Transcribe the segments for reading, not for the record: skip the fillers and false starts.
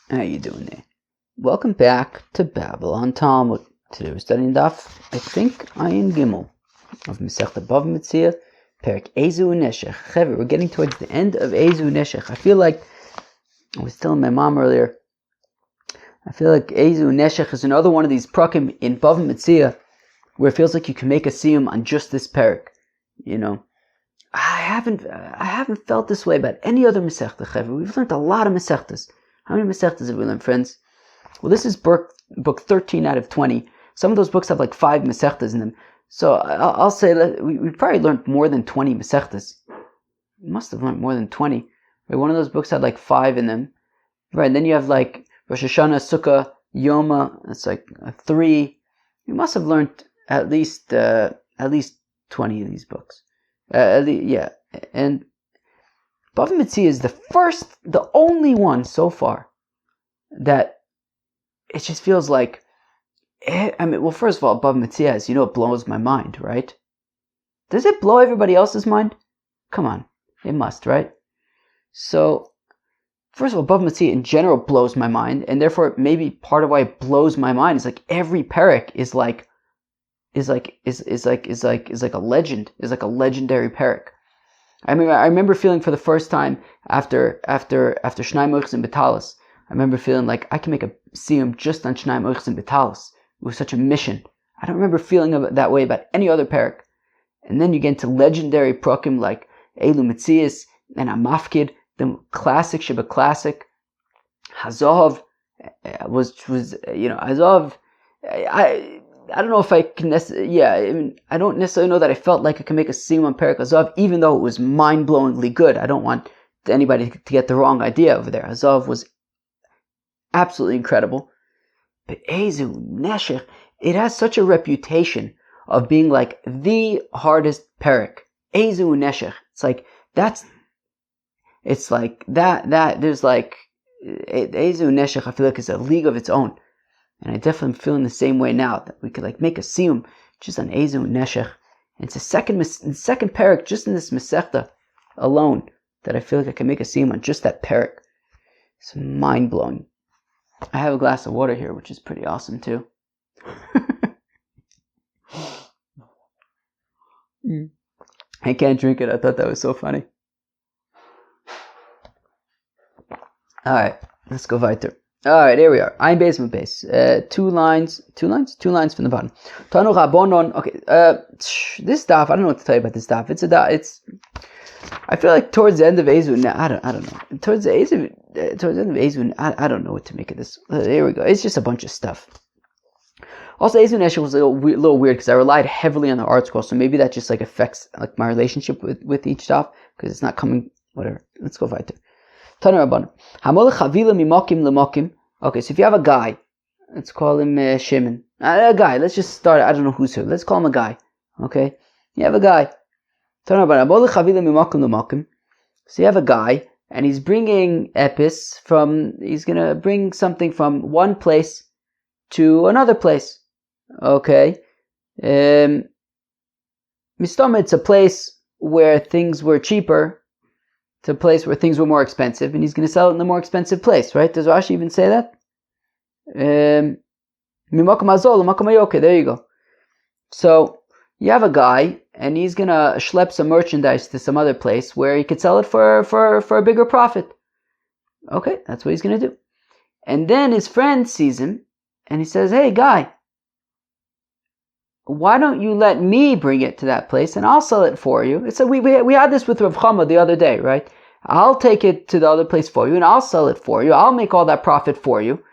How you doing there? Welcome back to Babylon Talmud. Today we're studying Daf, I think, Ayin Gimel of Masechta BavaMetzia, Perek Ezu Neshech. Chevy, we're getting towards the end of Ezu Neshech. I feel like, I was telling my mom earlier, I feel like Ezu Neshech is another one of these prakim in BavaMetzia where it feels like you can make a siyum on just this perek. You know, I haven't felt this way about any other Masechta, Chevy. We've learned a lot of Masechtas. How many Masechtas have we learned, friends? Well, this is book 13 out of 20. Some of those books have like 5 Masechtas in them. So I'll say that we probably learned more than 20 Masechtas. We must have learned more than 20. Right? One of those books had like 5 in them. Right, and then you have like Rosh Hashanah, Sukkah, Yoma. That's like 3. We must have learned at least 20 of these books. Yeah, and BavaMetzia is the only one so far that it just feels like, well, first of all, BavaMetzia, as you know, it blows my mind, right? Does it blow everybody else's mind? Come on, it must, right? So, first of all, BavaMetzia in general blows my mind, and therefore maybe part of why it blows my mind is like every perek is like a legend, is like a legendary perek. I remember feeling for the first time after Shnai Moichs and Betalis. I remember feeling like I can make a siyum just on Shnai Moichs and Betalis. It was such a mission. I don't remember feeling that way about any other perek. And then you get into legendary prakim like Elu Metzias and Amafkid, the classic Sheba classic. Hazov was Hazov. I don't know if I can I don't necessarily know that I felt like I could make a siyum on Perek Hazav, even though it was mind-blowingly good. I don't want anybody to get the wrong idea over there. Hazav was absolutely incredible. But Ezu Neshech, it has such a reputation of being like the hardest Perek. Ezu Neshech. There's like Ezu Neshech, I feel like is a league of its own. And I definitely am feeling the same way now, that we could like make a siyum just on Ezu Neshech. And it's the second perek just in this Masechta alone that I feel like I can make a siyum on just that perek. It's mind blowing. I have a glass of water here, which is pretty awesome too. I can't drink it. I thought that was so funny. Alright, let's go weiter. Alright, here we are. Ein basement base. 2 lines from the bottom. Tanu Rabonon. Okay, this daf, I don't know what to tell you about this daf. I feel like towards the end of Ezu, I don't know. Towards the end of Ezu, I don't know what to make of this. Here we go. It's just a bunch of stuff. Also, Ezu Neshech was a little weird because I relied heavily on the art scroll, so maybe that just like affects like my relationship with each daf because it's not coming. Whatever. Let's go weiter. Okay, so if you have a guy, let's call him Shimon. A guy, let's just start, I don't know who's who. Let's call him a guy. Okay? You have a guy. So you have a guy, and he's bringing he's going to bring something from one place to another place. Okay? Mistama, it's a place where things were cheaper, to a place where things were more expensive, and he's going to sell it in the more expensive place, right? Does Rashi even say that? There you go. So, you have a guy, and he's going to schlep some merchandise to some other place where he could sell it for a bigger profit. Okay, that's what he's going to do. And then his friend sees him, and he says, hey, guy, why don't you let me bring it to that place and I'll sell it for you? It's we had this with Rav Chama the other day, right? I'll take it to the other place for you and I'll sell it for you. I'll make all that profit for you.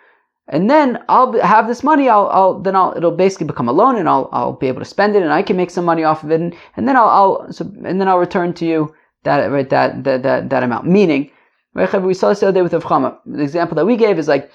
And then I'll have this money, it'll basically become a loan and I'll be able to spend it and I can make some money off of it and then I'll return to you that amount. Meaning, right, we saw this the other day with Rav Chama. The example that we gave is like,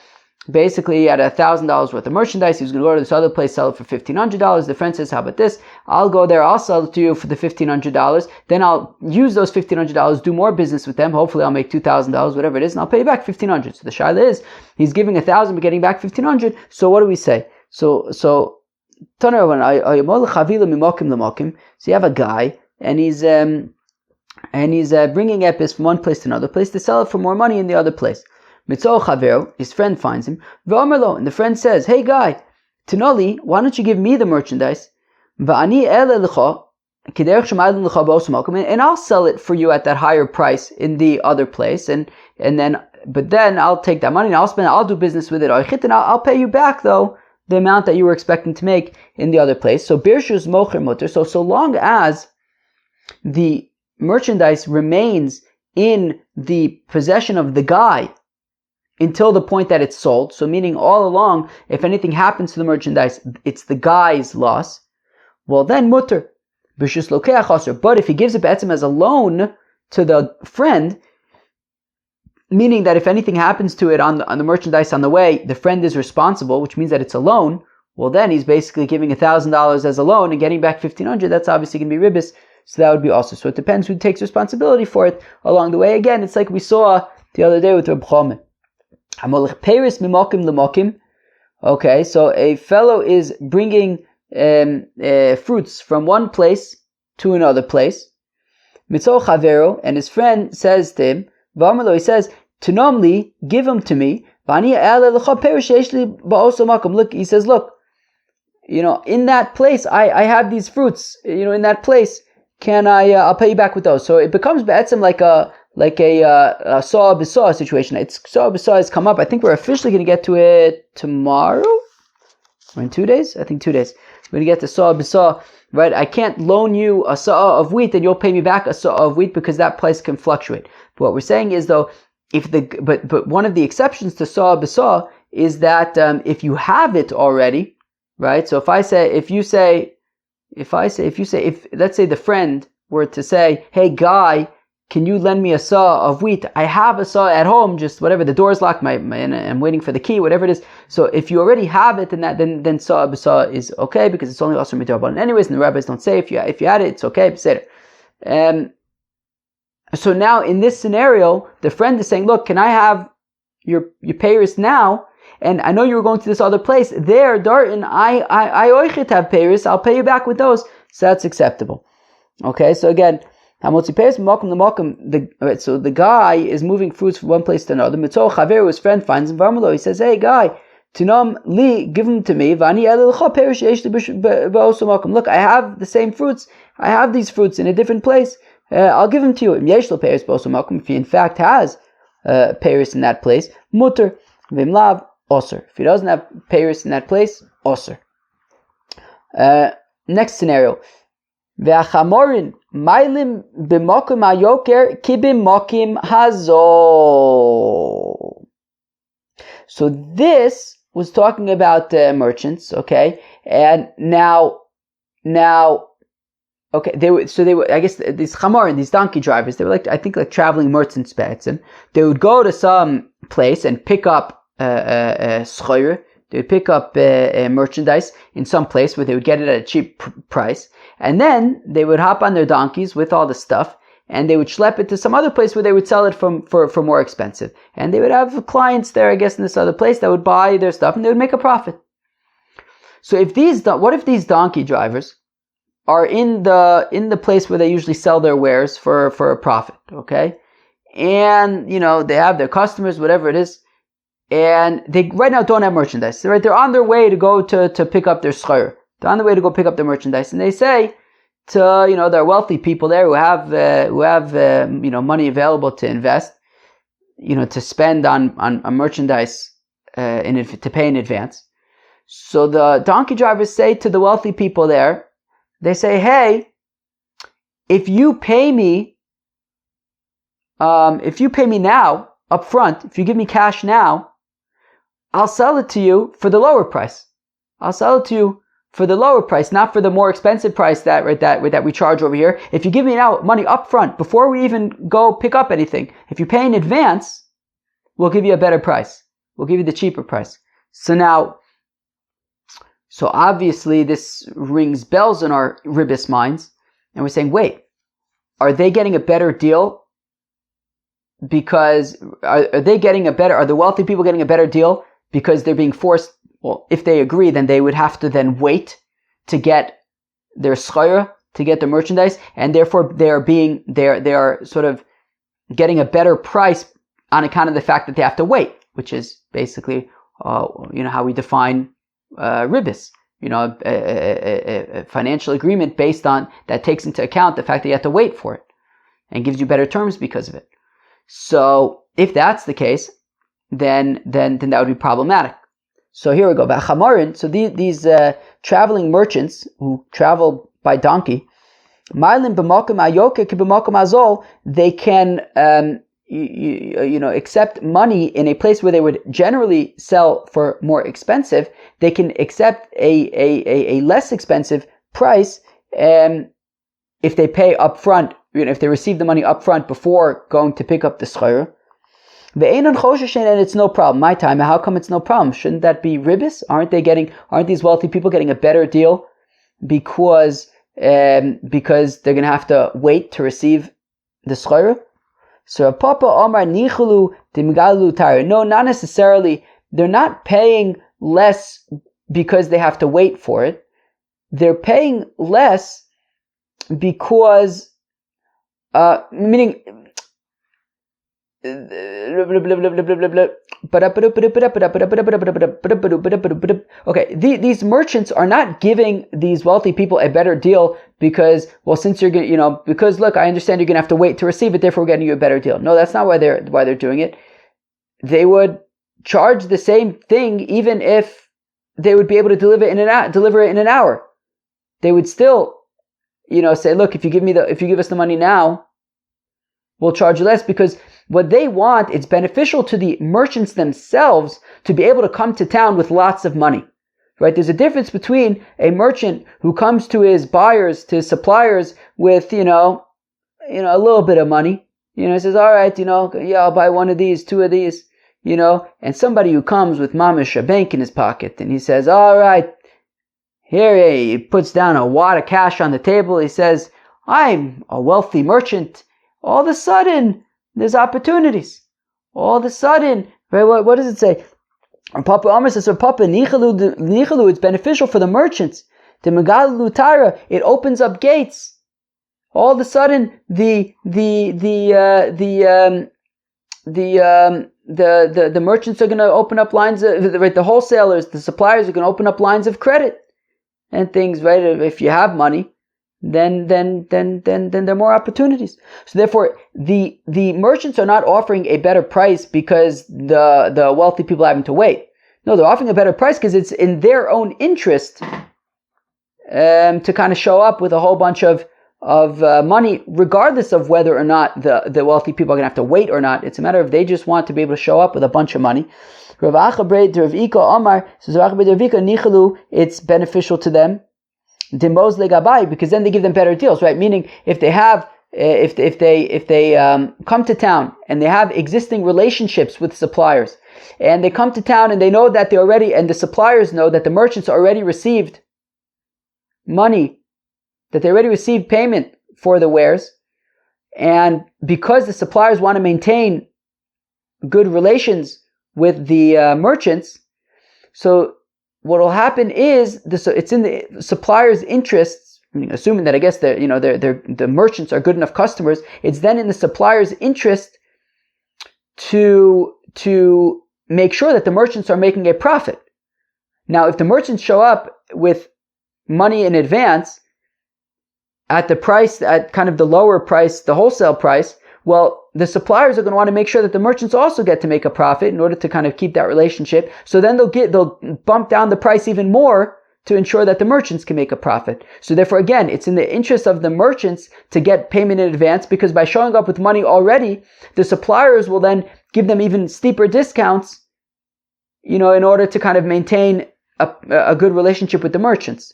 basically, he had $1,000 worth of merchandise. He was going to go to this other place, sell it for $1,500. The friend says, how about this? I'll go there, I'll sell it to you for the $1,500. Then I'll use those $1,500, do more business with them. Hopefully I'll make $2,000, whatever it is, and I'll pay you back $1,500. So the shaila is, he's giving $1,000 but getting back $1,500. So what do we say? So you have a guy, and he's bringing epis from one place to another place to sell it for more money in the other place. Mitzol Chavero, his friend finds him. V'omerlo, and the friend says, hey guy, Tinoli, why don't you give me the merchandise? V'ani ele l'cha, kiderech shemaylim l'cha b'osam makom, and I'll sell it for you at that higher price in the other place, but then I'll take that money and I'll do business with it. And I'll pay you back though the amount that you were expecting to make in the other place. So birshus mocher mutter. So long as the merchandise remains in the possession of the guy until the point that it's sold, so meaning all along, if anything happens to the merchandise, it's the guy's loss, well then mutter. But if he gives it be'etzem as a loan to the friend, meaning that if anything happens to it on the merchandise on the way, the friend is responsible, which means that it's a loan, well then he's basically giving $1,000 as a loan and getting back $1,500. That's obviously going to be ribis, so that would be also. So it depends who takes responsibility for it along the way. Again, it's like we saw the other day with Reb Chomet. Okay, so a fellow is bringing fruits from one place to another place. Mitzol Chavero, and his friend says to him, he says, Tunomli, give them to me. Look, he says, look, in that place, I have these fruits, in that place, I'll pay you back with those. So it becomes be'etzem like a saw b'saw situation. It's saw b'saw has come up. I think we're officially going to get to it tomorrow, or in 2 days. I think 2 days. We're going to get to saw b'saw, right? I can't loan you a saw of wheat and you'll pay me back a saw of wheat because that price can fluctuate. But what we're saying is though, but one of the exceptions to saw b'saw is that if you have it already, right? So if let's say the friend were to say, hey guy, can you lend me a saw of wheat? I have a saw at home, just whatever, the door's locked, and I'm waiting for the key, whatever it is. So if you already have it, then saw b'saw is okay, because it's only also mitzvah. Anyways, and the rabbis don't say if you had it, it's okay, b'seder. So now in this scenario, the friend is saying, look, can I have your payers now? And I know you were going to this other place. There, Darton, I oichet have payers. I'll pay you back with those. So that's acceptable. Okay, so again, so the guy is moving fruits from one place to another. Mitzol Chaveru, his friend, finds him. He says, hey guy, Tinam li, give them to me. Look, I have the same fruits. I have these fruits in a different place. I'll give them to you. If he in fact has payers in that place, mutter. Vimlav, osir. If he doesn't have payers in that place, osir. Next scenario. Ve'achamorin mailim b'mokim hayoker ki b'mokim hazol. So this was talking about merchants, okay? And now, okay, they were, I guess these chamorin, these donkey drivers, they were like traveling merchants, be'etzim. They would go to some place and pick up schoyer. They would pick up merchandise in some place where they would get it at a cheap price. And then they would hop on their donkeys with all the stuff and they would schlep it to some other place where they would sell it for more expensive. And they would have clients there, I guess, in this other place that would buy their stuff and they would make a profit. So what if these donkey drivers are in the place where they usually sell their wares for a profit, okay? And, they have their customers, whatever it is, and they right now don't have merchandise. Right? They're on their way to go to pick up their schar. They're on the way to go pick up their merchandise, and they say to there are wealthy people there who have money available to invest, to spend on merchandise to pay in advance. So the donkey drivers say to the wealthy people there, they say, hey, if you pay me now up front, if you give me cash now, I'll sell it to you for the lower price. I'll sell it to you for the lower price, not for the more expensive price that we charge over here. If you give me now money up front before we even go pick up anything, if you pay in advance, we'll give you a better price. We'll give you the cheaper price. So obviously this rings bells in our ribis minds, and we're saying, wait, are they getting a better deal? Because are the wealthy people getting a better deal because they're being forced? Well, if they agree, then they would have to then wait to get their schayra, to get their merchandise, and therefore they are sort of getting a better price on account of the fact that they have to wait, which is basically, how we define ribis. A financial agreement based on that takes into account the fact that you have to wait for it and gives you better terms because of it. So if that's the case, then that would be problematic. So here we go. So these traveling merchants who travel by donkey, they can accept money in a place where they would generally sell for more expensive. They can accept a less expensive price if they pay up front, if they receive the money up front before going to pick up the schorah. And it's no problem. My time, how come it's no problem? Shouldn't that be ribis? Aren't these wealthy people getting a better deal because they're going to have to wait to receive the schorah? So Papa Omar Nichulu Dimgalu Tire. No, not necessarily. They're not paying less because they have to wait for it. They're paying less because meaning okay, these merchants are not giving these wealthy people a better deal because, well, since you're going, because look, I understand you're going to have to wait to receive it, therefore we're getting you a better deal. No, that's not why they're doing it. They would charge the same thing even if they would be able to deliver it in an hour. They would still, say, look, if you give us the money now, we'll charge you less, because what they want, it's beneficial to the merchants themselves to be able to come to town with lots of money, right? There's a difference between a merchant who comes to his buyers, to his suppliers with, a little bit of money, says, all right, I'll buy one of these, two of these, and somebody who comes with mamish, a bank in his pocket, and he says, all right, here he puts down a wad of cash on the table. He says, I'm a wealthy merchant. All of a sudden, there's opportunities. All of a sudden, right? What does it say? Papa Amr says, Papa Nichalu, it's beneficial for the merchants. The Megalu Tara, it opens up gates. All of a sudden, the merchants are going to open up lines of, right? The wholesalers, the suppliers are going to open up lines of credit and things, right? If you have money, then there are more opportunities. So therefore, the merchants are not offering a better price because the wealthy people are having to wait. No, they're offering a better price because it's in their own interest to kind of show up with a whole bunch of money, regardless of whether or not the wealthy people are going to have to wait or not. It's a matter of they just want to be able to show up with a bunch of money. Rav Ika Omar says, it's beneficial to them. Dimboz legabai, because then they give them better deals, right? Meaning, if they have, if they come to town and they have existing relationships with suppliers, and they come to town and they know that and the suppliers know that the merchants already received money, that they already received payment for the wares, and because the suppliers want to maintain good relations with the merchants, so what will happen is it's in the supplier's interests, assuming that I guess the merchants are good enough customers. It's then in the supplier's interest to make sure that the merchants are making a profit. Now, if the merchants show up with money in advance at the price, at kind of the lower price, the wholesale price, well, the suppliers are going to want to make sure that the merchants also get to make a profit in order to kind of keep that relationship. So then they'll bump down the price even more to ensure that the merchants can make a profit. So therefore, again, it's in the interest of the merchants to get payment in advance, because by showing up with money already, the suppliers will then give them even steeper discounts, in order to kind of maintain a good relationship with the merchants.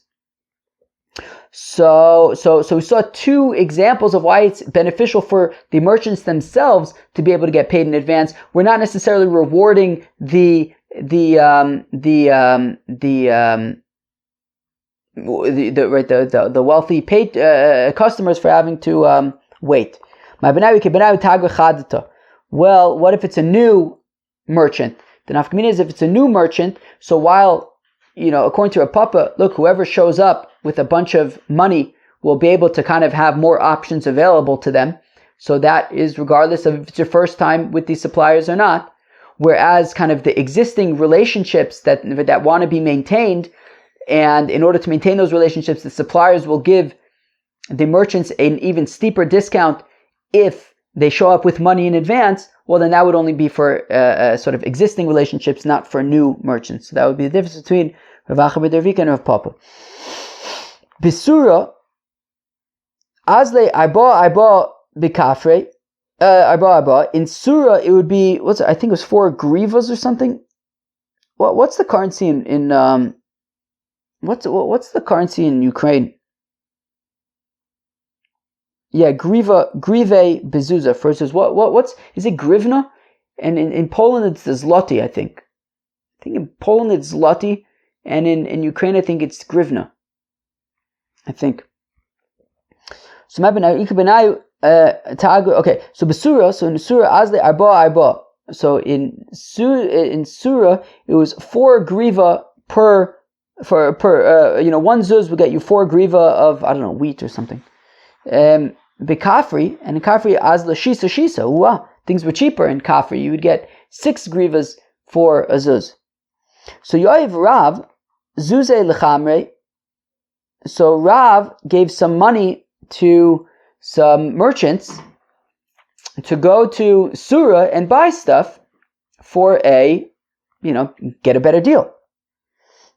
So we saw two examples of why it's beneficial for the merchants themselves to be able to get paid in advance. We're not necessarily rewarding the wealthy paid customers for having to wait. Well, what if it's a new merchant? The nafkamina is if it's a new merchant. So while according to a papa, look, whoever shows up with a bunch of money will be able to kind of have more options available to them, So that is regardless of if it's your first time with these suppliers or not. Whereas kind of the existing relationships that want to be maintained, and in order to maintain those relationships, the suppliers will give the merchants an even steeper discount if they show up with money in advance. Well, then that would only be for sort of existing relationships, not for new merchants. So that would be the difference between Rav Acha ben Rivka and Rav Papa. Bisura, Azle Arba Bikafre, Arba. In Surah, it would be, I think it was 4 grivas or something. What's the currency in what's the currency in Ukraine? Yeah, grive bezuza. First is what's is it grivna? And in Poland it's the zloty, I think. I think in Poland it's zloty, and in Ukraine I think it's grivna. I think. So okay, so besura, so in surah azle arba. So in surah it was 4 griva per 1 zuz would get you 4 griva of, I don't know, wheat or something. Bekafri, and in Kafri azla shisa. Things were cheaper in Kafri. You would get 6 grivas for a zuz. So Yoav Rav zuze lechamre. So Rav gave some money to some merchants to go to Surah and buy stuff for get a better deal.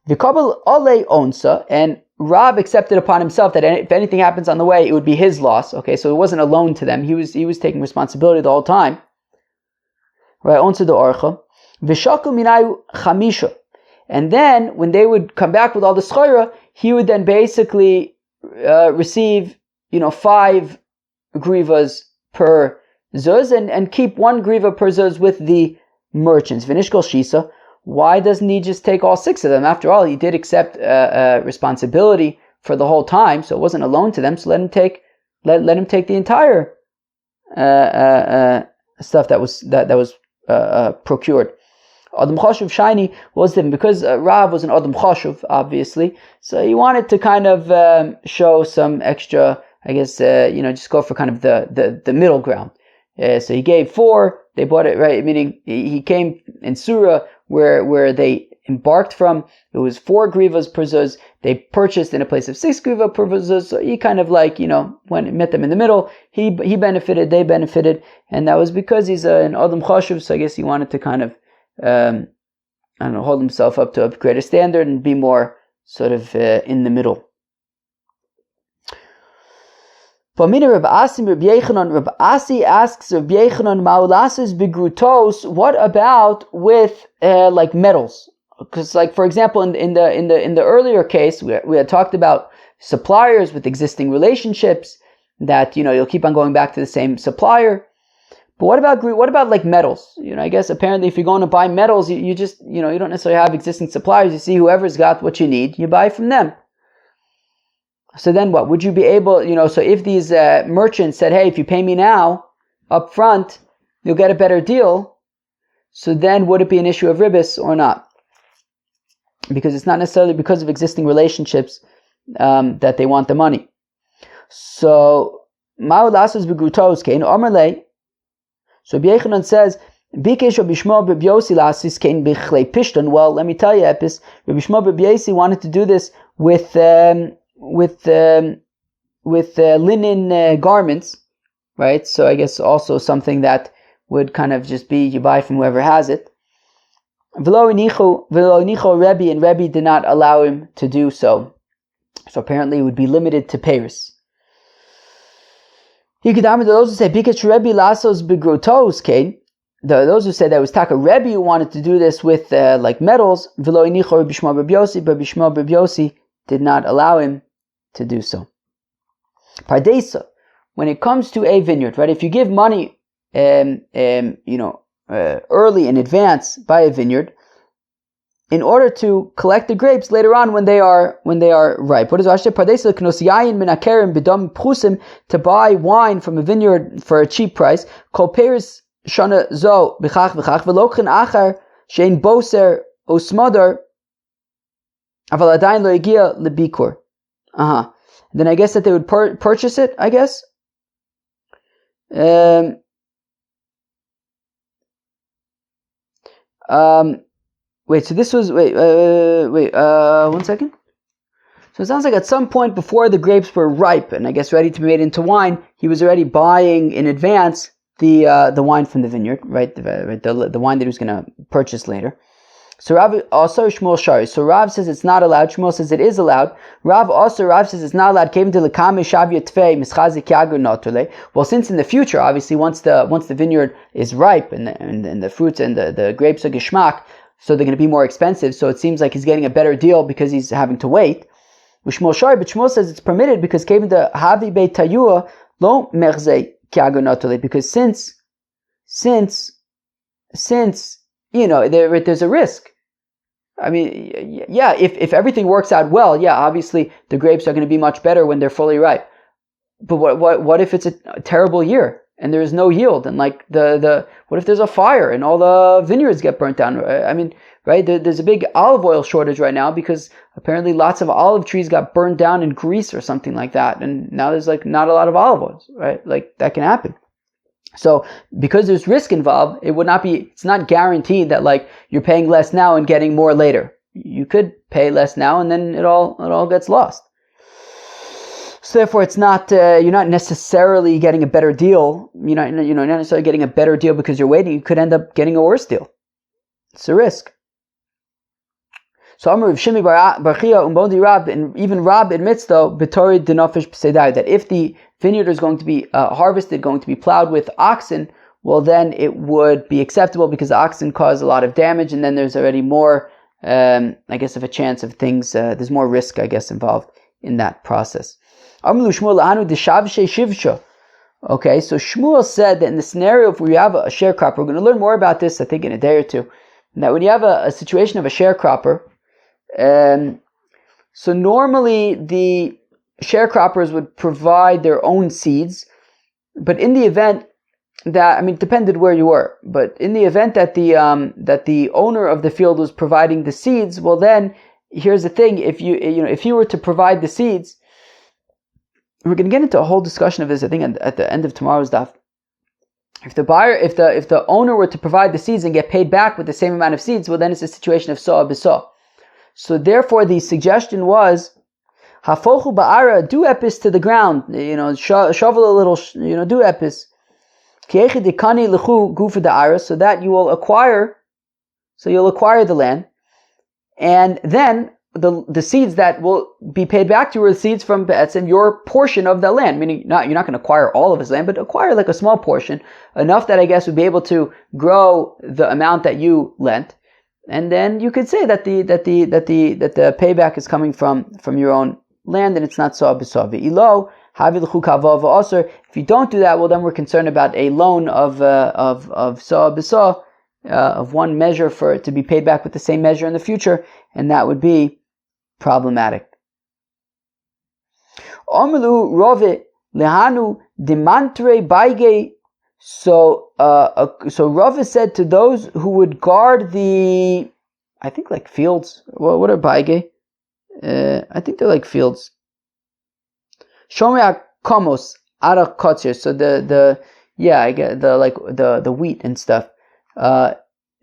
V'kabel ole onsa, and Rav accepted upon himself that if anything happens on the way, it would be his loss. Okay, so it wasn't a loan to them. He was taking responsibility the whole time. Right, onsa the orcha. V'shaku minayu chamisha, and then when they would come back with all the schayra, he would then basically receive 5 grivas per zuz and keep 1 griva per zuz with the merchants. V'nishkol shisa. Why doesn't he just take all 6 of them? After all, he did accept responsibility for the whole time, so it wasn't a loan to them. So let him take the entire stuff that was procured. Adam Chashuv Shiny was different because Rav was an Adam Chashuv, obviously. So he wanted to kind of show some extra, I guess, just go for kind of the middle ground. So he gave 4. They bought it, right? Meaning he came in Surah where they embarked from. It was 4 grivas per zuz. They purchased in a place of 6 griva per zuz. So he kind of went and met them in the middle. He benefited, they benefited, and that was because he's an Adam Chashuv. So I guess he wanted to kind of hold himself up to a greater standard and be more sort of in the middle. Rabbi Asi asks Rabbi Yechanan, Ma'ulasis begrutos, what about with metals? Because for example, in the earlier case, we had talked about suppliers with existing relationships that you'll keep on going back to the same supplier. But what about metals? I guess apparently if you're going to buy metals, you just you don't necessarily have existing suppliers. You see whoever's got what you need, you buy from them. So then what? Would you be able, so if these merchants said, hey, if you pay me now, up front, you'll get a better deal. So then would it be an issue of ribis or not? Because it's not necessarily because of existing relationships that they want the money. So, Ma'ud Asas Begrutos Kain Omerle. So Yechanan says, Bikesh Rabbi Shmuel Bar Yosi Lasis Kain Bichlei Pishton. Well, let me tell you, Epis, Rabbi Shmuel Bar Yosi wanted to do this with linen garments, right? So I guess also something that would kind of just be you buy from whoever has it. V'lo inicho Rebbe, and Rebbe did not allow him to do so. So apparently it would be limited to Paris. He could argue those who say Bikach Rebbe lasos begrotos Kane. Those who said that was Taka Rebbe who wanted to do this with metals. V'lo inicho Rabbi Shmuel Bar Yosi, but Rabbi Shmuel Bar Yosi did not allow him to do so. Pardesa, when it comes to a vineyard, right? If you give money, early in advance, buy a vineyard, in order to collect the grapes later on when they are ripe. What is Rashi? Pardesa knos yayin min hakerem b'dam pchusim, to buy wine from a vineyard for a cheap price. Kol peris shana zo b'chach v'lokchen achar shein boser osmadar aval adayin lo yagia lebikur. Then I guess that they would purchase it, I guess. Wait. So this was one second. So it sounds like at some point before the grapes were ripe and I guess ready to be made into wine, he was already buying in advance the wine from the vineyard, right? The wine that he was going to purchase later. So Rav also Shmuel Shari. So Rav says it's not allowed. Shmuel says it is allowed. Rav says it's not allowed. Well, since in the future, obviously, once the vineyard is ripe and the fruits and the grapes are geschmack, so they're going to be more expensive. So it seems like he's getting a better deal because he's having to wait. Shmuel Shari, but Shmuel says it's permitted because havi beit tayua lo merze kiagonotole, because since there's a risk. I mean, yeah, if everything works out well, yeah, obviously the grapes are going to be much better when they're fully ripe. But what if it's a terrible year and there's no yield, and like what if there's a fire and all the vineyards get burnt down? I mean, right? There's a big olive oil shortage right now because apparently lots of olive trees got burned down in Greece or something like that, and now there's like not a lot of olive oils, right? Like that can happen. So because there's risk involved, it's not guaranteed that like you're paying less now and getting more later. You could pay less now and then it all gets lost. So therefore it's not, you're not necessarily getting a better deal. Not necessarily getting a better deal because you're waiting. You could end up getting a worse deal. It's a risk. So Amar Rav Shimi Bar Chia Umbodi Rab, and even Rab admits though, B'tori Denofish P'sedai, that if the vineyard is going to be harvested, going to be plowed with oxen, well then it would be acceptable because the oxen cause a lot of damage, and then there's already more, I guess, of a chance of things, there's more risk, I guess, involved in that process. Okay, so Shmuel said that in the scenario if we have a sharecropper, we're going to learn more about this, I think, in a day or two, and that when you have a situation of a sharecropper, so normally the sharecroppers would provide their own seeds, but in the event that, I mean, it depended where you were, but in the event that the owner of the field was providing the seeds, well then, here's the thing, if he were to provide the seeds, we're going to get into a whole discussion of this, I think, at the end of tomorrow's daf. If the owner were to provide the seeds and get paid back with the same amount of seeds, well then it's a situation of saw b'saw. So therefore the suggestion was, hafochu ba'ara, do epis to the ground, shovel a little, do epis. Kiechi dekani lechu gufa da'ara, so that you'll acquire the land, and then the seeds that will be paid back to you are the seeds from Be'etzim, your portion of the land, meaning you're not going to acquire all of his land, but acquire like a small portion, enough that I guess would be able to grow the amount that you lent. And then you could say that the payback is coming from your own land, and it's not saw b'saw. Ve'ilo havi l'chu kavov v'aser. If you don't do that, well then we're concerned about a loan of saw b'saw, of one measure for it to be paid back with the same measure in the future, and that would be problematic. Omelu rove lehanu demantre baige. So Rava said to those who would guard the, I think like fields. Well, what are baige? I think they're like fields. Shomei komos ara kotzer. So I get the wheat and stuff.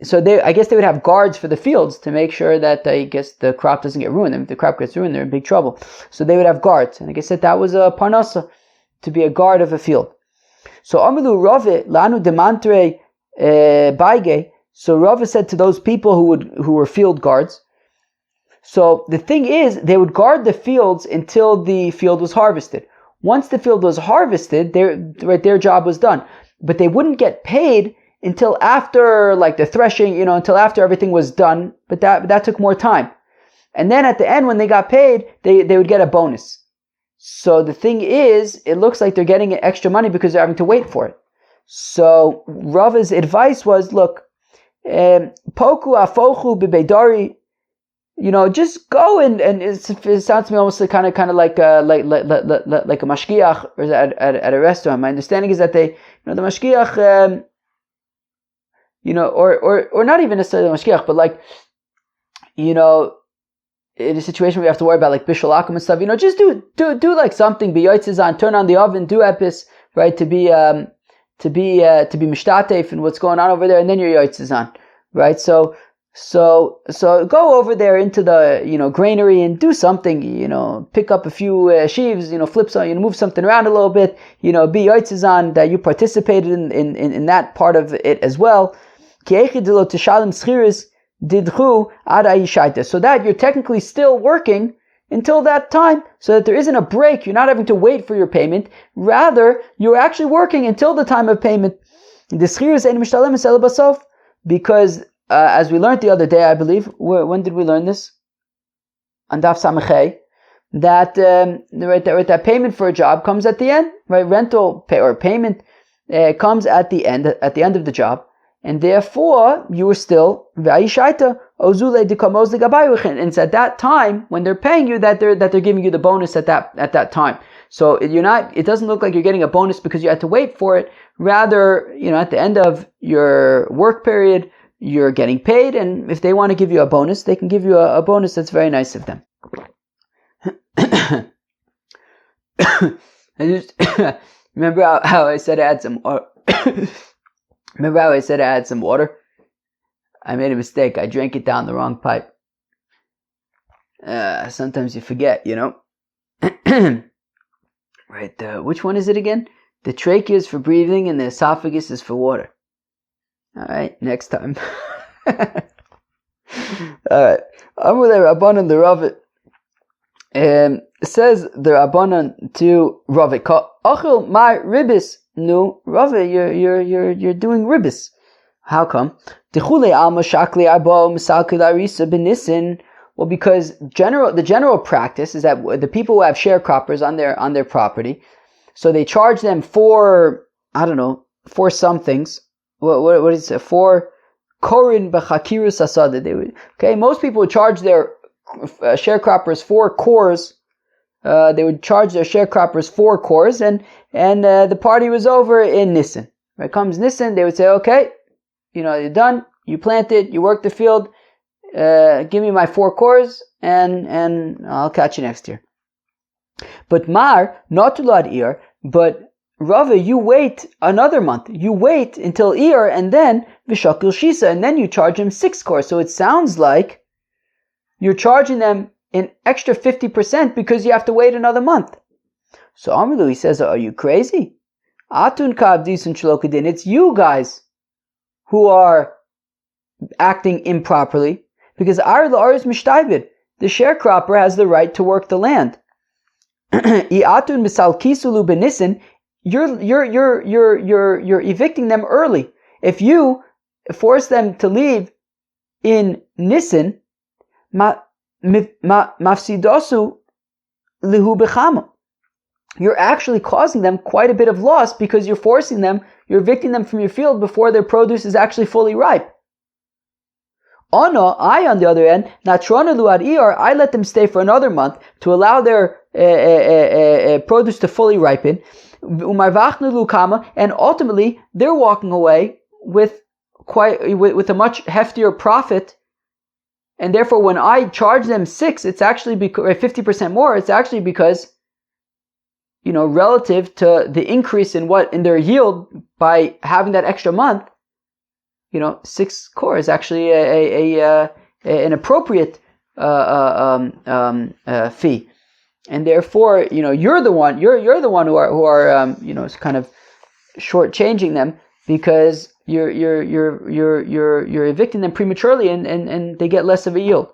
So I guess they would have guards for the fields to make sure that I guess the crop doesn't get ruined. And if the crop gets ruined, they're in big trouble. So they would have guards, and I guess that was a parnasa, to be a guard of a field. So Amilu Rave Lanu Demantre Baige. So Rava said to those people who were field guards. So the thing is, they would guard the fields until the field was harvested. Once the field was harvested, their job was done. But they wouldn't get paid until after like the threshing, until after everything was done. But that took more time. And then at the end, when they got paid, they would get a bonus. So the thing is, it looks like they're getting extra money because they're having to wait for it. So Rava's advice was, look, poku afochu b'beidari, just go and it sounds to me almost like kind of like a mashgiach or at a restaurant. My understanding is that the mashgiach, or not even necessarily the mashgiach, but like, in a situation where you have to worry about like bishul akum and stuff, just do like something, be yotzizan, turn on the oven, do epis, right, to be to be mishtatef in what's going on over there, and then your yaitz is on, right? So go over there into the granary and do something, pick up a few sheaves, flip some, move something around a little bit, be yaitz is on that you participated in that part of it as well. So that you're technically still working until that time, so that there isn't a break. You're not having to wait for your payment. Rather, you're actually working until the time of payment. Because as we learned the other day, I believe, when did we learn this? On Daf Samachay, that payment for a job comes at the end, right? Rental or payment comes at the end of the job. And therefore, you were still v'ayishaita ozule dikamoz legabayuchin. And it's at that time when they're paying you that they're giving you the bonus at that time. So it doesn't look like you're getting a bonus because you had to wait for it. Rather, at the end of your work period, you're getting paid. And if they want to give you a bonus, they can give you a bonus. That's very nice of them. I just remember how I said I had some. Remember how I said I had some water? I made a mistake. I drank it down the wrong pipe. Sometimes you forget, Right, which one is it again? The trachea is for breathing and the esophagus is for water. Alright, next time. Alright. Amr le Rabbanan the Ravid. It says the Rabbanan to Ravid, Achil my ribis. No, Rava, you're doing ribis. How come? Well, because the general practice is that the people who have sharecroppers on their property, so they charge them for some things. What is it? For korin b'chakirus asada. Okay, most people would charge their sharecroppers 4 kors. They would charge their sharecroppers 4 kors, and the party was over in Nisan. When it comes Nisan, they would say, okay, you're done, you planted, you worked the field, give me my 4 kors, and I'll catch you next year. But Mar, not to Lad Ir, but Rava, you wait another month. You wait until Ir, and then Vishakil Shisa, and then you charge them 6 kors. So it sounds like you're charging them an extra 50% because you have to wait another month. So Amrulu, he says, are you crazy? Atun kavdisun shlokadin. It's you guys who are acting improperly, because Ar la'aris mishtaybid. The sharecropper has the right to work the land. I'atun misal kisulu benisin. You're evicting them early. If you force them to leave in Nisan, mafsidosu lihu bechama. You're actually causing them quite a bit of loss because you're evicting them from your field before their produce is actually fully ripe. I, on the other end, natrona luad ior, I let them stay for another month to allow their produce to fully ripen. Umarvachnu lukama, and ultimately they're walking away with a much heftier profit. And therefore, when I charge them 6, it's actually 50% more. It's actually because, relative to the increase in their yield by having that extra month, 6 kor is actually an appropriate fee. And therefore, you're the one who are kind of shortchanging them, because you're evicting them prematurely, and they get less of a yield.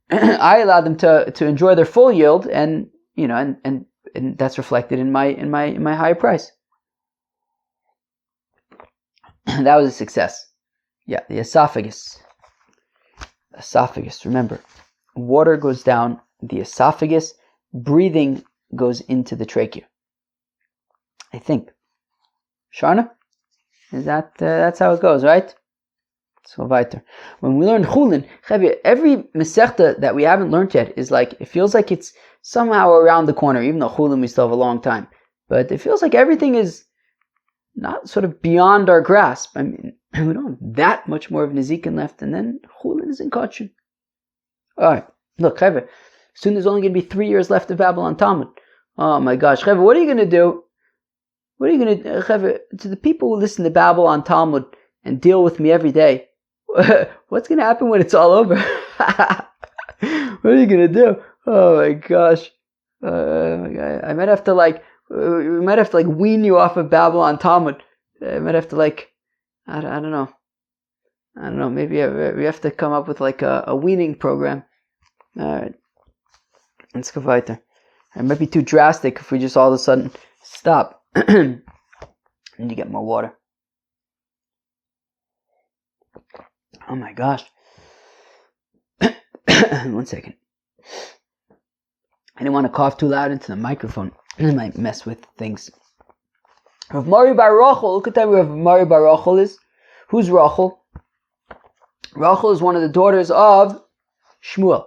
I allow them to enjoy their full yield, and that's reflected in my higher price. That was a success. Yeah, the esophagus. Remember, water goes down the esophagus, breathing goes into the trachea. I think. Sharna? Is that's how it goes, right? So weiter. When we learn Chulin, every Masechta that we haven't learned yet is it feels like it's somehow around the corner, even though Chulin we still have a long time. But it feels like everything is not sort of beyond our grasp. I mean, we don't have that much more of Nezikin left, and then Chulin is in Kachin. Alright, look, soon there's only going to be 3 years left of Babylon Talmud. Oh my gosh, what are you going to do What are you going to, to the people who listen to Babylon Talmud and deal with me every day? What's going to happen when it's all over? What are you going to do? Oh my gosh. I might have to we might have to wean you off of Babylon Talmud. I might have to I don't know. I don't know. Maybe we have to come up with a weaning program. Alright. Let's go weiter. It might be too drastic if we just all of a sudden stop. And you get more water. Oh my gosh. 1 second. I didn't want to cough too loud into the microphone. It might mess with things. Rav Mari bar Rachel. Look at that. Rav Mari bar Rachel is. Who's Rachel? Rachel is one of the daughters of Shmuel.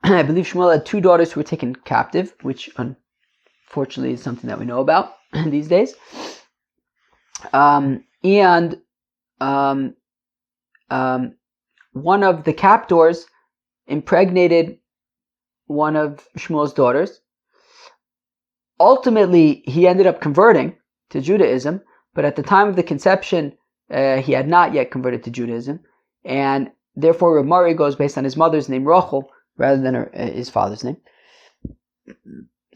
I believe Shmuel had 2 daughters who were taken captive, which unfortunately is something that we know about these days. One of the captors impregnated one of Shmuel's daughters. Ultimately, he ended up converting to Judaism, but at the time of the conception, he had not yet converted to Judaism, and therefore Rav Mari goes based on his mother's name, Rachel, rather than his father's name.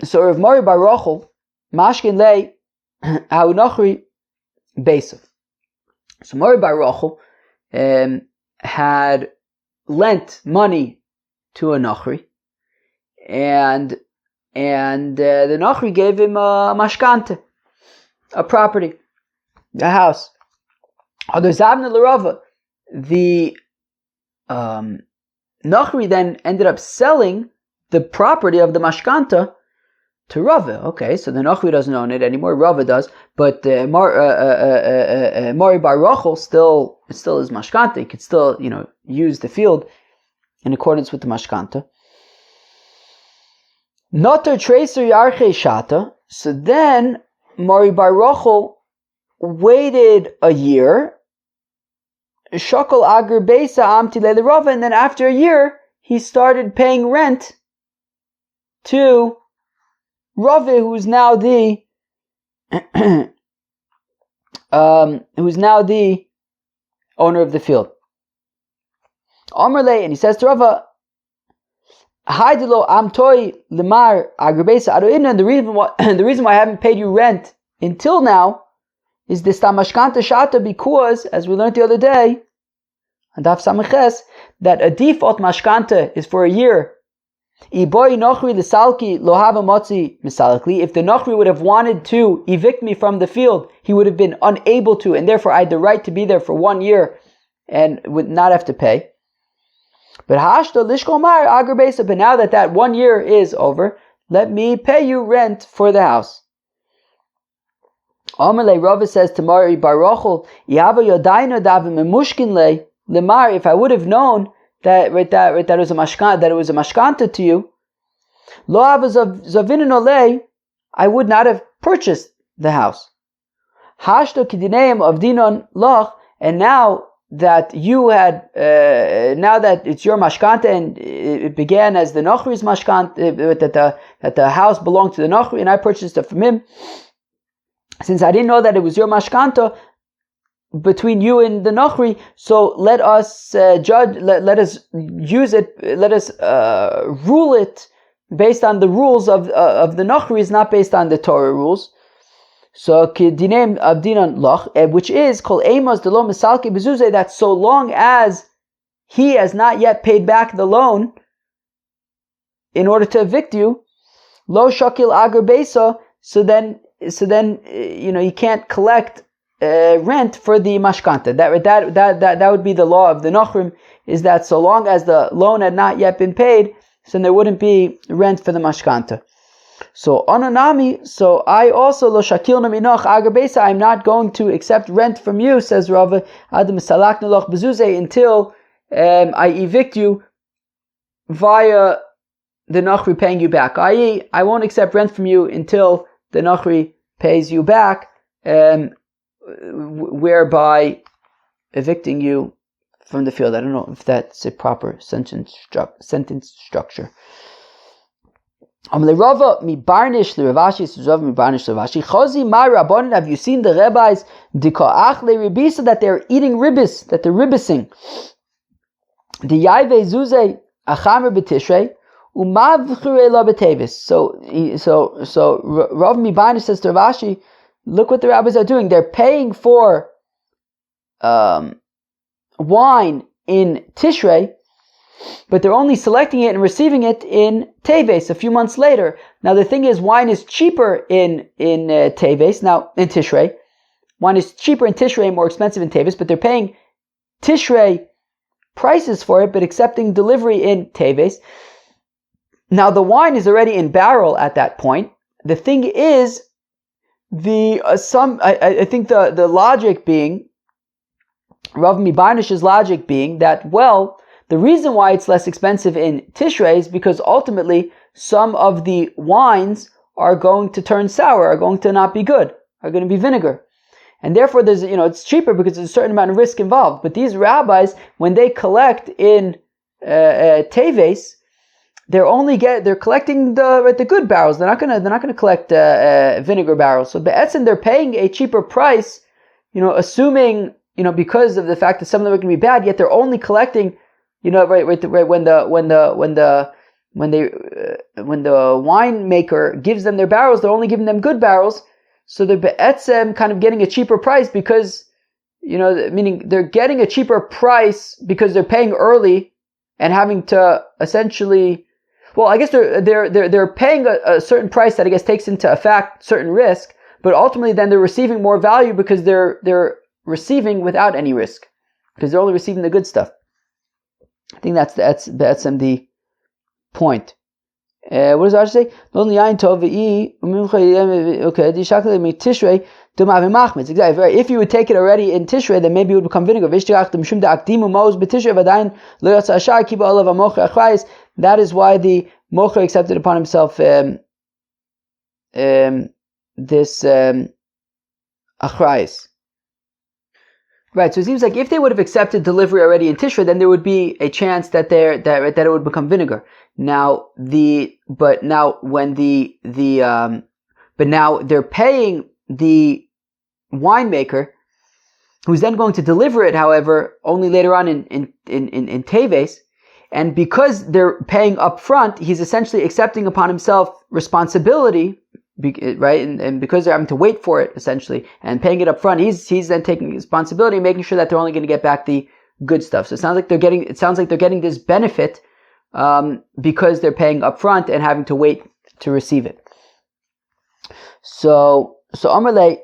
So Rav Mari bar Rachel, Mashkin lei ha'unachri besav. So Mari bar Rachel had lent money to a Nachri, and the Nachri gave him a mashkanta, a property, a house. The Nachri then ended up selling the property of the mashkanta to Rava. Okay, so the Nachri doesn't own it anymore. Rava does, but Mari bar Rachel still is mashkanta. He could still, use the field in accordance with the mashkanta. Noter tracer yarche shata. So then Mari bar Rachel waited a year. Shokol agur beisa amti le Rava, and then after a year he started paying rent to Rava, who's now the owner of the field. Amrle, and he says to Rava, Haidilo amtoi lemar agribesa aroin, and the reason why I haven't paid you rent until now is this tamashkanta shata, because, as we learned the other day, and Daf Samaches, that a default mashkanta is for a year. If the Nachri would have wanted to evict me from the field, he would have been unable to, and therefore I had the right to be there for 1 year and would not have to pay. But now that 1 year is over, let me pay you rent for the house. Amalei Rava says to Mari bar Rachel, if I would have known that it was a mashkanta to you, I would not have purchased the house. And now that you had, now that it's your mashkanta, and it began as the Nachri's mashkanta, that the house belonged to the Nachri, and I purchased it from him. Since I didn't know that it was your mashkanta between you and the Nachri, so let us judge. Let us use it. Let us rule it based on the rules of the Nachri, not based on the Torah rules. So kidinem abdinan loch, which is called amos de lo misalke bezuze, that so long as he has not yet paid back the loan in order to evict you, lo shakil agar besa. So then you can't collect rent for the mashkanta. That would be the law of the Nachrim, is that so long as the loan had not yet been paid, so there wouldn't be rent for the mashkanta. So onanami, so I also lo shakilna minoch agar beisa, I'm not going to accept rent from you, says Rava, adam salakna loch bezuze, until I evict you via the Nachri paying you back. I.e., I won't accept rent from you until the Nachri pays you back, whereby evicting you from the field. I don't know if that's a proper sentence structure. Rava mi barnish the Ravashi, so Rava mi barnish the Ravashi. Chazi my rabbanon, have you seen the rabbis dika'ach le ribisa, that they're eating ribis, that they're ribising? The yaive zuze achamer b'tishrei umavchure la b'tevis. So Rava mi barnish says to Ravashi, look what the rabbis are doing. They're paying for wine in Tishrei, but they're only selecting it and receiving it in Teves a few months later. Now the thing is, wine is cheaper in Teves, now in Tishrei. Wine is cheaper in Tishrei, more expensive in Teves, but they're paying Tishrei prices for it, but accepting delivery in Teves. Now the wine is already in barrel at that point. The thing is, I think the logic being, Rav Mibarnish's logic being that, well, the reason why it's less expensive in Tishrei is because ultimately some of the wines are going to turn sour, are going to not be good, are going to be vinegar. And therefore there's, it's cheaper because there's a certain amount of risk involved. But these rabbis, when they collect in Teves, they're collecting the good barrels. They're not gonna collect vinegar barrels. So be'etzim they're paying a cheaper price, assuming, because of the fact that some of them are going to be bad, yet they're only collecting, when the winemaker gives them their barrels, they're only giving them good barrels. So they're be'etzem kind of getting a cheaper price because, meaning they're getting a cheaper price because they're paying early and having to essentially, well, I guess they're paying a certain price that I guess takes into effect certain risk, but ultimately then they're receiving more value because they're receiving without any risk, because they're only receiving the good stuff. I think that's the point. What does Rashi say? Exactly. If you would take it already in Tishrei, then maybe it would become vinegar. That is why the mocher accepted upon himself this achrayis. Right, so it seems like if they would have accepted delivery already in Tishrei, then there would be a chance that it would become vinegar. Now but now they're paying the winemaker, who's then going to deliver it, however, only later on in Teves, and because they're paying up front, he's essentially accepting upon himself responsibility. Right, and because they're having to wait for it essentially and paying it up front, he's then taking responsibility, making sure that they're only going to get back the good stuff. So it sounds like they're getting this benefit because they're paying up front and having to wait to receive it. So Amarle,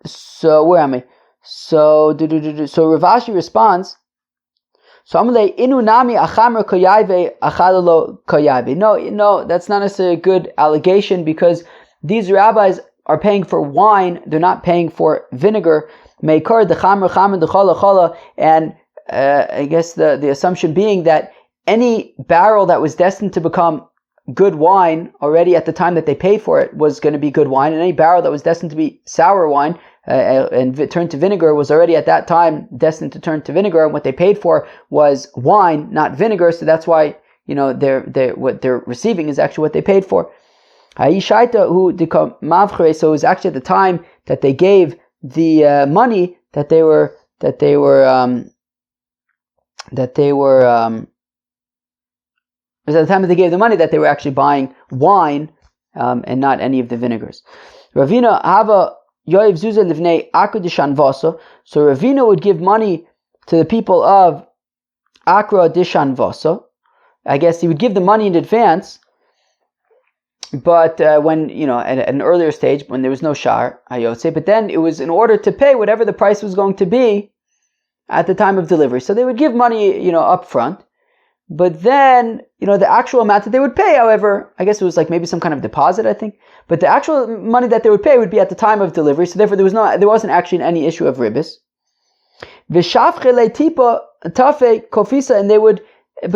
so where am I? So Ravashi responds. So Amalei inu nami achamer koyave achalalo koyave. No, that's not necessarily a good allegation, because these rabbis are paying for wine; they're not paying for vinegar. Meikar dechamer chamer dechala chala, and I guess the assumption being that any barrel that was destined to become good wine already at the time that they paid for it was going to be good wine, and any barrel that was destined to be sour wine and turn to vinegar was already at that time destined to turn to vinegar, and what they paid for was wine, not vinegar. So that's why what they're receiving is actually what they paid for. So it was actually at the time that they gave the money that they were it was at the time that they gave the money that they were actually buying wine and not any of the vinegars. Ravina hava yoiv zuzah livnei Akra dishan vasa. So Ravina would give money to the people of Akra dishan vasa. I guess he would give the money in advance, but when at an earlier stage when there was no shar hayotze, but then it was in order to pay whatever the price was going to be at the time of delivery. So they would give money up front. But then, the actual amount that they would pay, however, I guess it was like maybe some kind of deposit, I think. But the actual money that they would pay would be at the time of delivery. So therefore, there wasn't actually any issue of ribis. But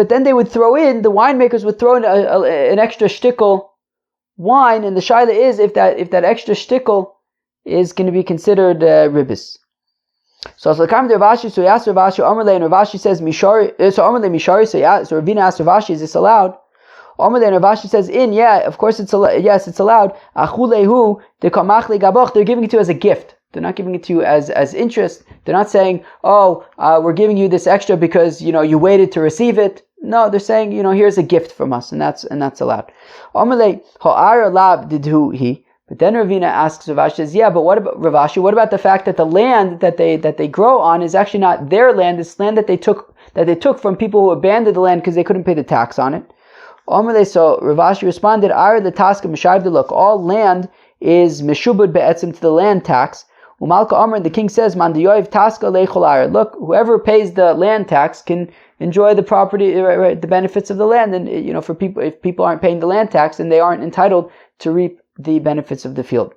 then they would throw in, the winemakers would throw in an extra shtickle wine, and the shaila is if that extra shtickle is going to be considered ribis. So Ravashi, so he asked Ravashi, Amarle, and Ravashi says Mishari. So Amarle Mishari, so Ravina asked Ravashi, is this allowed? Omar and Rav Ashi says, of course it's allowed. Achulehu de kamachle gaboch. They're giving it to you as a gift. They're not giving it to you as interest. They're not saying, we're giving you this extra because you waited to receive it. No, they're saying, here's a gift from us, and that's allowed. Omerle ha'ara lab didhu he. But then Ravina asks Rav Ashi, says, but what about Rav Ashi? What about the fact that the land that they grow on is actually not their land? It's land that they took from people who abandoned the land because they couldn't pay the tax on it. So Rav Ashi responded, Ara the task of Mishayv, look, all land is meshubud be'etzim to the land tax. Umalka Amr, the king says, Man diyoiv taska leichol ara. Look, whoever pays the land tax can enjoy the property, the benefits of the land. And for people, if people aren't paying the land tax, then they aren't entitled to reap the benefits of the field.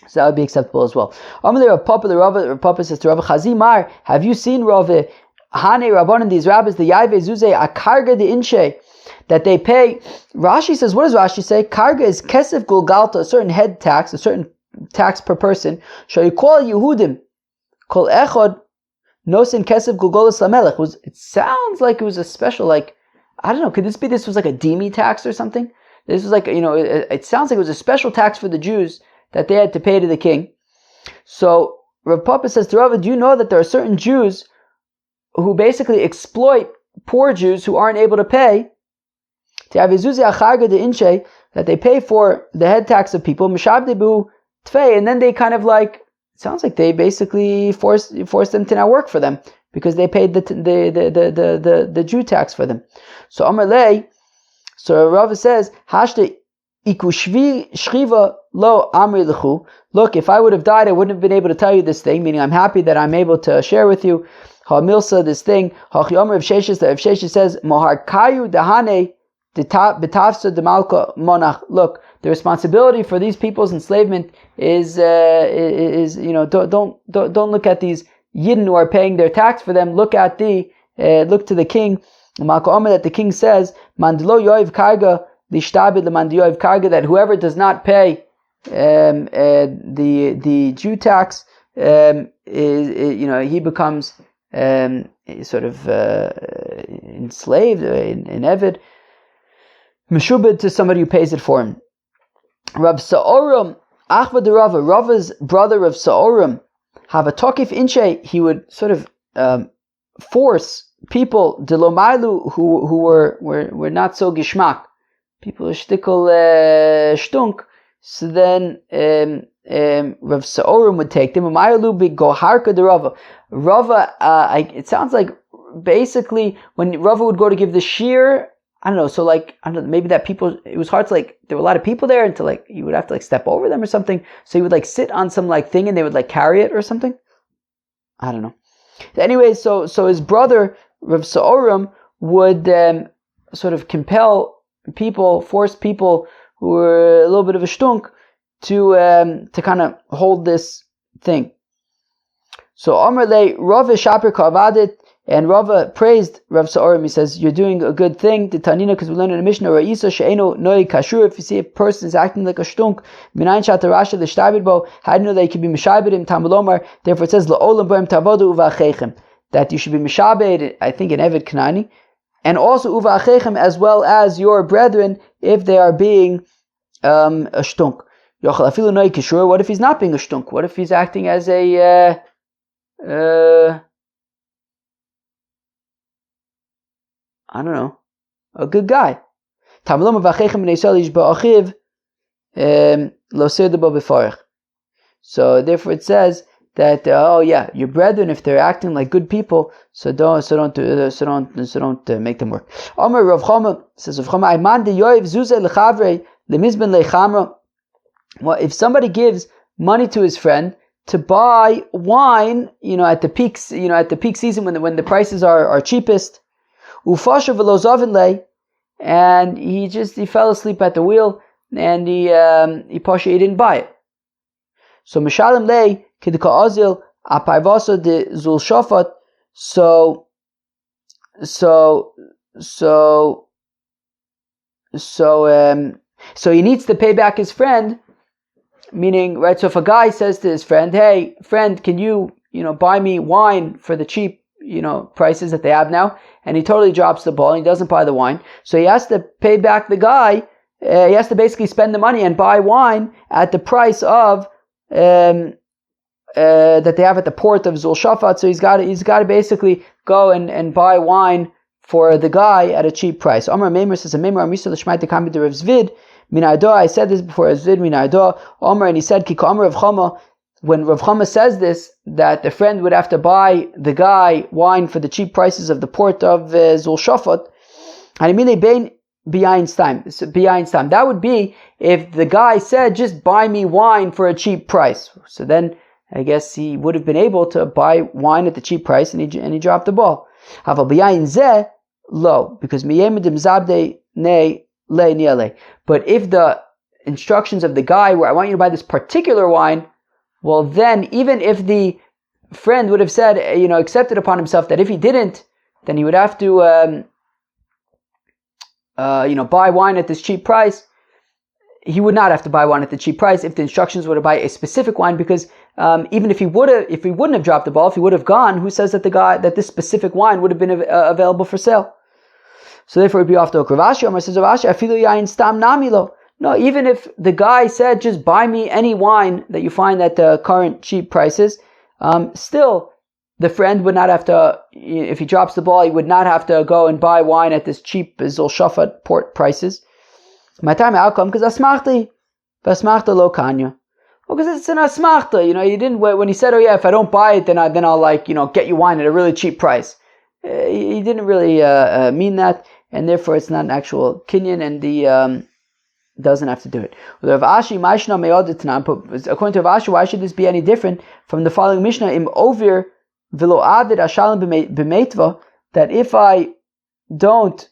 So that would be acceptable as well. Rav Papa says to Rav Chazimar, have you seen Rav Hane Rabbanan, these rabbis, the Yaive Zuze Akarga de Inche, that they pay? Rashi says, what does Rashi say? Karga is kesef gulgalta, a certain head tax, a certain tax per person. Shoyikol Yehudim kol echod nosin kesef gulgolas lamelech. It sounds like it was a special, I don't know, could this was like a demi tax or something? This was it sounds like it was a special tax for the Jews that they had to pay to the king. So Rav Papa says to Rav, do you know that there are certain Jews who basically exploit poor Jews who aren't able to pay? That they pay for the head tax of people, and then they kind of it sounds like they basically force them to now work for them because they paid the Jew tax for them. So Amar Lei, so Rav says, Hashte ikushvi shriva lo amri lechu. Look, if I would have died, I wouldn't have been able to tell you this thing, meaning I'm happy that I'm able to share with you. Ha-milsa, this thing. Ha-chiyom Rav Sheshes, Rav Sheshes says, Mohar kayu dahane betafsa demalka monach. Look, the responsibility for these people's enslavement is don't look at these Yidden who are paying their tax for them. Look to the king. That the king says, Mandlo yoiv karga lishtabid leman yoiv karga, that whoever does not pay the Jew tax he becomes sort of enslaved, in Evid, meshubed to somebody who pays it for him. Rav Sa'oram, Achva de Rava, Rava's brother of Sa'oram, have a tokif inche, he would sort of force people delomailu who were not so gishmak, people shtickle shtunk. So then Rav Sa'oram would take them. Umaylu be goharka de Rava. Rava, it sounds like basically when Rava would go to give the shear, I don't know. So maybe that people, it was hard to there were a lot of people there, and to you would have to step over them or something. So he would sit on some thing, and they would carry it or something. I don't know. Anyway, so his brother Rav Sa'oram would sort of force people who were a little bit of a shtunk to kind of hold this thing. So Amar Le Rava Shaper Kavadit, and Rava praised Rav Sa'oram. He says, you're doing a good thing. The Tanina, because we learned in the Mishnah, Ra'isa she'eno noi kashur. If you see a person is acting like a shtunk, minayin shatarasha l'shtabid bo, how do you know that you can be mishabedim tamalomar? Therefore it says la'olam boim tavodu uva'achechem, that you should be mishabed, I think in Evid Kanani, and also uva'achechem, as well as your brethren, if they are being a shtunk. Yochel afilu noi kashur. What if he's not being a shtunk? What if he's acting as a I don't know, a good guy. So therefore it says that your brethren, if they're acting like good people, so don't make them work. Amar Rav Chama says, Rav Chama, Ayman de Yoiv Zuze lechavre lemizben lechamra. Well, if somebody gives money to his friend to buy wine, at the peak season when the prices are cheapest, ufasha velozavin lei, and he fell asleep at the wheel, and he didn't buy it. So mishalim lei kidka azil apayvasa de zul shafat. So he needs to pay back his friend. Meaning, right? So if a guy says to his friend, "Hey, friend, can you buy me wine for the cheap prices that they have now, and he totally drops the ball and he doesn't buy the wine. So he has to pay back the guy. He has to basically spend the money and buy wine at the price of that they have at the port of Zul Shafat. So he's got to basically go and buy wine for the guy at a cheap price. Amar Meimer says, Meimer Amisa L'Shmai Tekam B'Rav Zvid Minaydo. I said this before, Zvid Minaydo. Amar, and he said, Ki Amar Rav Chama. When Rav Chama says this, that the friend would have to buy the guy wine for the cheap prices of the port of Zul Shafat, that would be if the guy said, just buy me wine for a cheap price. So then I guess he would have been able to buy wine at the cheap price, and he dropped the ball. Low, because but if the instructions of the guy were, I want you to buy this particular wine, well then, even if the friend would have said, accepted upon himself that if he didn't, then he would have to buy wine at this cheap price. He would not have to buy wine at the cheap price if the instructions were to buy a specific wine, because even if he wouldn't have dropped the ball, if he would have gone, who says that this specific wine would have been available for sale? So therefore, it would be off the hook. Rav Ashi says, afilu yain stam namilo. No, even if the guy said, just buy me any wine that you find at the current cheap prices, still, the friend would not have to, if he drops the ball, he would not have to go and buy wine at this cheap Zul Shafat port prices. My time outcome, because asmachta lo kanya. Well, because it's an asmachta, he didn't, when he said, if I don't buy it, then I'll get you wine at a really cheap price. He didn't really mean that, and therefore it's not an actual kinyan, and the doesn't have to do it. According to Rav Ashi, why should this be any different from the following Mishnah? Im ovir v'lo avid ashalim b'meitva, that if I don't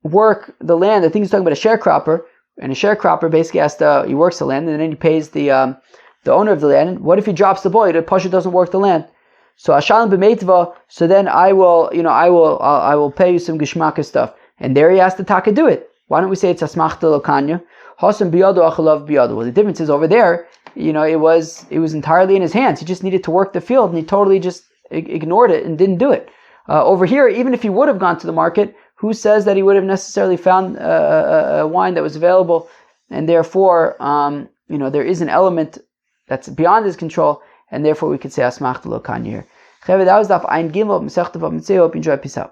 work the land, I think he's talking about a sharecropper, and a sharecropper basically he works the land, and then he pays the owner of the land. What if he drops the ball? The pasha doesn't work the land. So ashalim b'meitva, so then I will pay you some geshmaka stuff. And there he has to taka do it. Why don't we say it's asmachta lokanya? Hasam biyado achalav biyado. Well, the difference is over there, it was entirely in his hands. He just needed to work the field, and he totally just ignored it and didn't do it. Over here, even if he would have gone to the market, who says that he would have necessarily found a wine that was available? And therefore, there is an element that's beyond his control, and therefore we could say asmachta lokanya here. That was daf ein gimel. Hope you enjoy. Peace out.